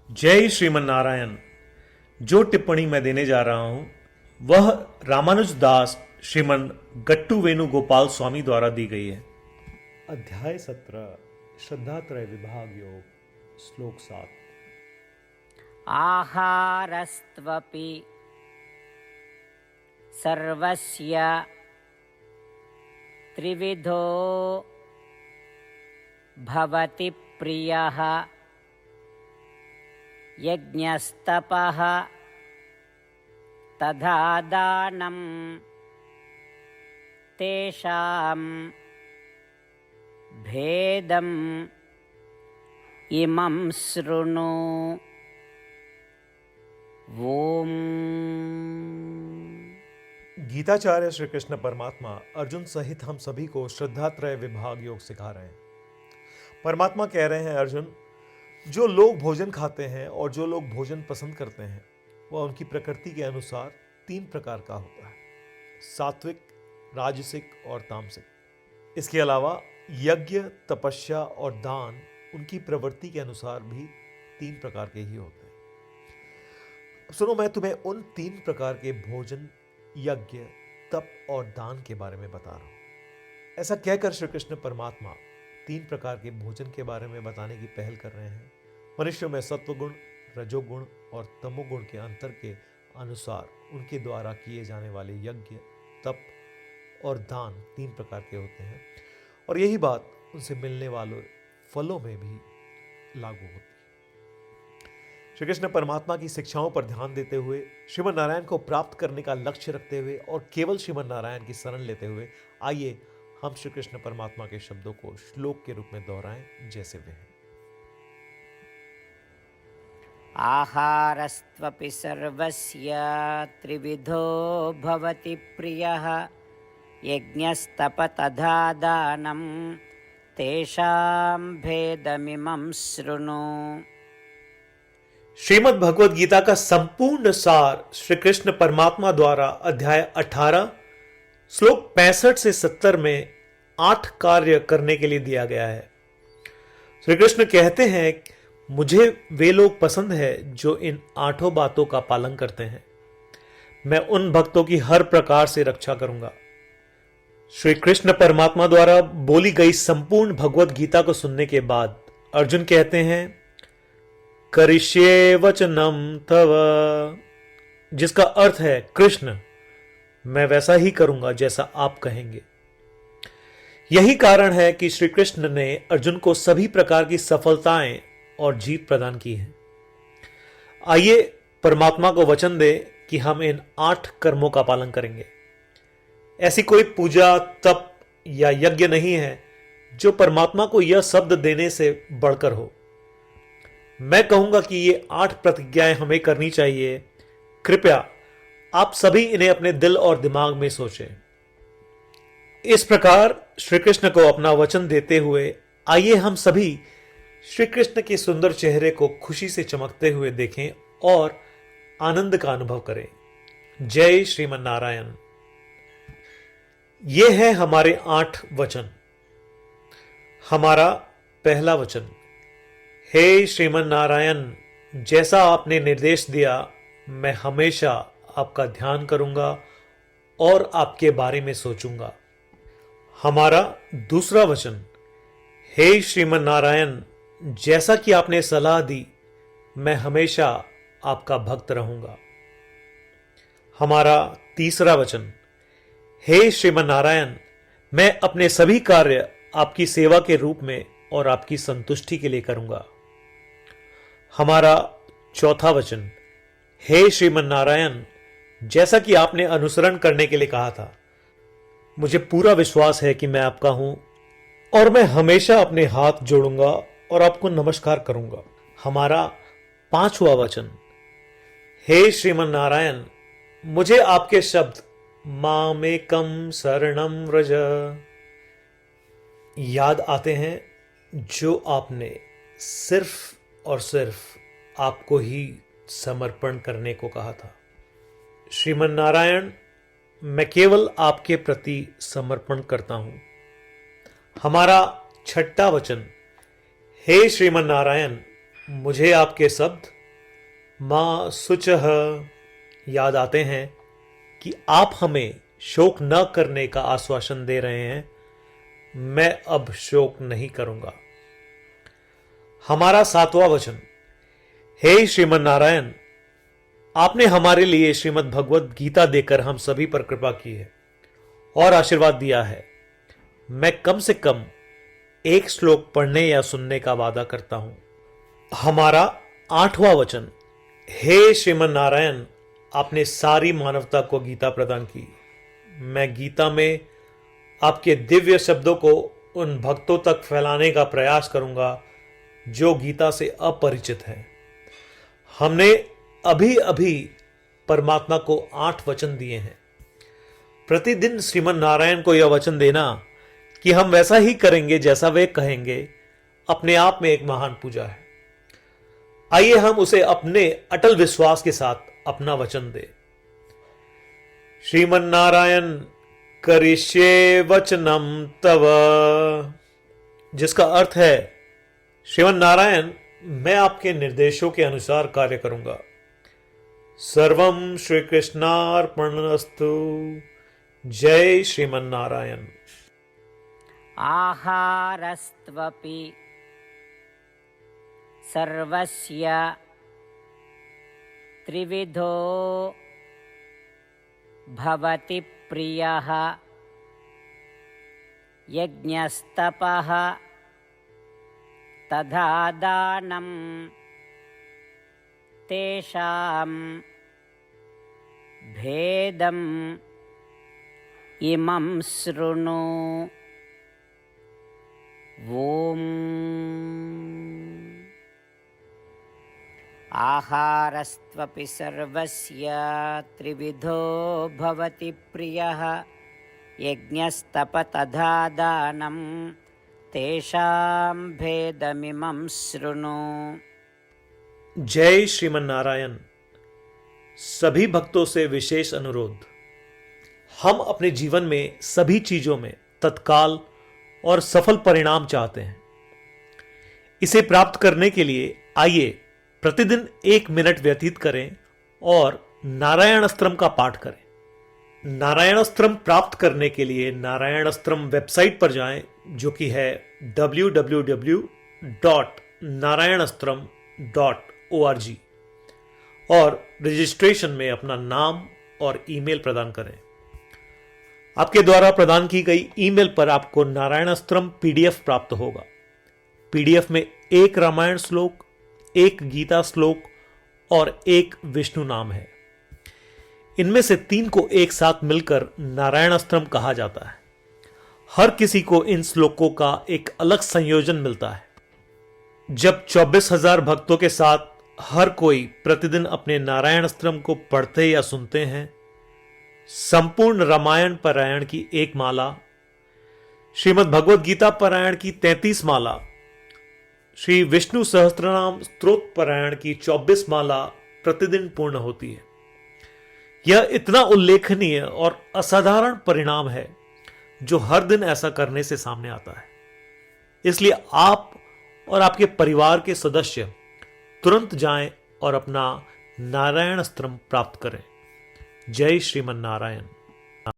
जय श्रीमन नारायण। जो टिप्पणी मैं देने जा रहा हूं वह रामानुज दास श्रीमन गट्टू वेणुगोपाल स्वामी द्वारा दी गई है। अध्याय 17 श्रद्धात्रय विभाग योग श्लोक 7। आहारस्त्वपि सर्वस्य त्रिविधो भवति प्रियः यज्ञस्तपः तथा दानं तेषां भेदम् इमं शृणु। ओम। गीताचार्य श्री कृष्ण परमात्मा अर्जुन सहित हम सभी को श्रद्धात्रय विभाग योग सिखा रहे हैं। परमात्मा कह रहे हैं, अर्जुन, जो लोग भोजन खाते हैं और जो लोग भोजन पसंद करते हैं वह उनकी प्रकृति के अनुसार 3 प्रकार का होता है, सात्विक, राजसिक और तामसिक। इसके अलावा यज्ञ, तपस्या और दान उनकी प्रवृत्ति के अनुसार भी 3 प्रकार के ही होते हैं। सुनो, मैं तुम्हें उन 3 प्रकार के भोजन, यज्ञ, तप और दान के बारे में बता रहा हूं। ऐसा कहकर श्री कृष्ण परमात्मा 3 प्रकार के भोजन के बारे में बताने की पहल कर रहे हैं। मनुष्यों में सत्वगुण, रजोगुण और तमोगुण के अंतर के अनुसार उनके द्वारा किए जाने वाले यज्ञ, तप और दान 3 प्रकार के होते हैं और यही बात उनसे मिलने वाले फलों में भी लागू होती है। श्री कृष्ण परमात्मा की शिक्षाओं पर ध्यान देते हुए, श्रीमन नारायण को प्राप्त करने का लक्ष्य रखते हुए और केवल श्रीमन नारायण की शरण लेते हुए आइए हम श्री कृष्ण परमात्मा के शब्दों को श्लोक के रूप में दोहराएं जैसे वे हैं। आहारस्त्वपि सर्वस्य त्रिविधो भवति प्रियः यज्ञस्तप तथा दानं तेषां भेदमिमं शृणु। श्रीमद् भगवद गीता का संपूर्ण सार श्री कृष्ण परमात्मा द्वारा अध्याय 18 श्लोक 65 से 70 में 8 कार्य करने के लिए दिया गया है। श्री कृष्ण कहते हैं, मुझे वे लोग पसंद है जो इन 8 बातों का पालन करते हैं। मैं उन भक्तों की हर प्रकार से रक्षा करूंगा। श्री कृष्ण परमात्मा द्वारा बोली गई संपूर्ण भगवद गीता को सुनने के बाद अर्जुन कहते हैं, करिष्ये वचनम तव, जिसका अर्थ है, कृष्ण, मैं वैसा ही करूंगा जैसा आप कहेंगे। यही कारण है कि श्री कृष्ण ने अर्जुन को सभी प्रकार की सफलताएं और जीत प्रदान की है। आइए परमात्मा को वचन दे कि हम इन 8 कर्मों का पालन करेंगे। ऐसी कोई पूजा, तप या यज्ञ नहीं है जो परमात्मा को यह शब्द देने से बढ़कर हो। मैं कहूंगा कि ये 8 प्रतिज्ञाएं हमें करनी चाहिए। कृपया आप सभी इन्हें अपने दिल और दिमाग में सोचें। इस प्रकार श्री कृष्ण को अपना वचन देते हुए आइए हम सभी श्री कृष्ण के सुंदर चेहरे को खुशी से चमकते हुए देखें और आनंद का अनुभव करें। जय श्रीमन नारायण। ये है हमारे 8 वचन। हमारा पहला वचन, हे श्रीमन नारायण, जैसा आपने निर्देश दिया मैं हमेशा आपका ध्यान करूंगा और आपके बारे में सोचूंगा। हमारा दूसरा वचन, हे श्रीमन नारायण, जैसा कि आपने सलाह दी मैं हमेशा आपका भक्त रहूंगा। हमारा तीसरा वचन, हे श्रीमन नारायण, मैं अपने सभी कार्य आपकी सेवा के रूप में और आपकी संतुष्टि के लिए करूंगा। हमारा चौथा वचन, हे श्रीमन नारायण, जैसा कि आपने अनुसरण करने के लिए कहा था, मुझे पूरा विश्वास है कि मैं आपका हूं और मैं हमेशा अपने हाथ जोड़ूंगा और आपको नमस्कार करूंगा। हमारा 5वां वचन, हे श्रीमन नारायण, मुझे आपके शब्द मामेकम शरणम व्रज याद आते हैं जो आपने सिर्फ और सिर्फ आपको ही समर्पण करने को कहा था। श्रीमन नारायण, मैं केवल आपके प्रति समर्पण करता हूं। हमारा छठा वचन, हे श्रीमन नारायण, मुझे आपके शब्द माँ शुचः याद आते हैं कि आप हमें शोक न करने का आश्वासन दे रहे हैं। मैं अब शोक नहीं करूंगा। हमारा 7वां वचन, हे श्रीमन नारायण, आपने हमारे लिए श्रीमद् भगवत गीता देकर हम सभी पर कृपा की है और आशीर्वाद दिया है। मैं कम से कम एक श्लोक पढ़ने या सुनने का वादा करता हूं। हमारा 8वां वचन, हे श्रीमन नारायण, आपने सारी मानवता को गीता प्रदान की। मैं गीता में आपके दिव्य शब्दों को उन भक्तों तक फैलाने का प्रयास करूंगा जो गीता से अपरिचित हैं। हमने अभी अभी परमात्मा को 8 वचन दिए हैं। प्रतिदिन श्रीमन नारायण को यह वचन देना कि हम वैसा ही करेंगे जैसा वे कहेंगे, अपने आप में एक महान पूजा है। आइए हम उसे अपने अटल विश्वास के साथ अपना वचन दें। श्रीमन नारायण करिष्ये वचनम तव, जिसका अर्थ है, श्रीमन नारायण, मैं आपके निर्देशों के अनुसार कार्य करूंगा। सर्वम श्री कृष्णार्पणमस्तु। जय श्रीमन नारायण। आहारस्त्वपि सर्वस्य त्रिविधो भवति प्रियः। यज्ञस्तपः तथा दानं तेषां भेदम् इमं शृणु। ॐ आहारस्त्वपि सर्वस्य त्रिविधो भवति प्रियः। यज्ञस्तप तथा दानं तेषां भेदमिमं शृणु। जय श्रीमन नारायण। सभी भक्तों से विशेष अनुरोध, हम अपने जीवन में सभी चीजों में तत्काल और सफल परिणाम चाहते हैं। इसे प्राप्त करने के लिए आइए प्रतिदिन 1 मिनट व्यतीत करें और नारायण अस्त्रम का पाठ करें। नारायण अस्त्रम प्राप्त करने के लिए नारायण अस्त्रम वेबसाइट पर जाएं, जो कि है www.narayanastram.org, और रजिस्ट्रेशन में अपना नाम और ईमेल प्रदान करें। आपके द्वारा प्रदान की गई ईमेल पर आपको नारायण अस्त्रम पीडीएफ प्राप्त होगा। पीडीएफ में 1 रामायण श्लोक, 1 गीता श्लोक और 1 विष्णु नाम है। इनमें से 3 को एक साथ मिलकर नारायण अस्त्रम कहा जाता है। हर किसी को इन श्लोकों का एक अलग संयोजन मिलता है। जब 24,000 भक्तों के साथ हर कोई प्रतिदिन अपने नारायण अस्त्रम को पढ़ते या सुनते हैं, संपूर्ण रामायण पारायण की 1 माला, श्रीमद् भगवद गीता पारायण की 33 माला, श्री विष्णु सहस्त्रनाम स्तोत्र पारायण की 24 माला प्रतिदिन पूर्ण होती है। यह इतना उल्लेखनीय और असाधारण परिणाम है जो हर दिन ऐसा करने से सामने आता है। इसलिए आप और आपके परिवार के सदस्य तुरंत जाएं और अपना नारायण अस्त्रम प्राप्त करें। जय श्रीमन नारायण।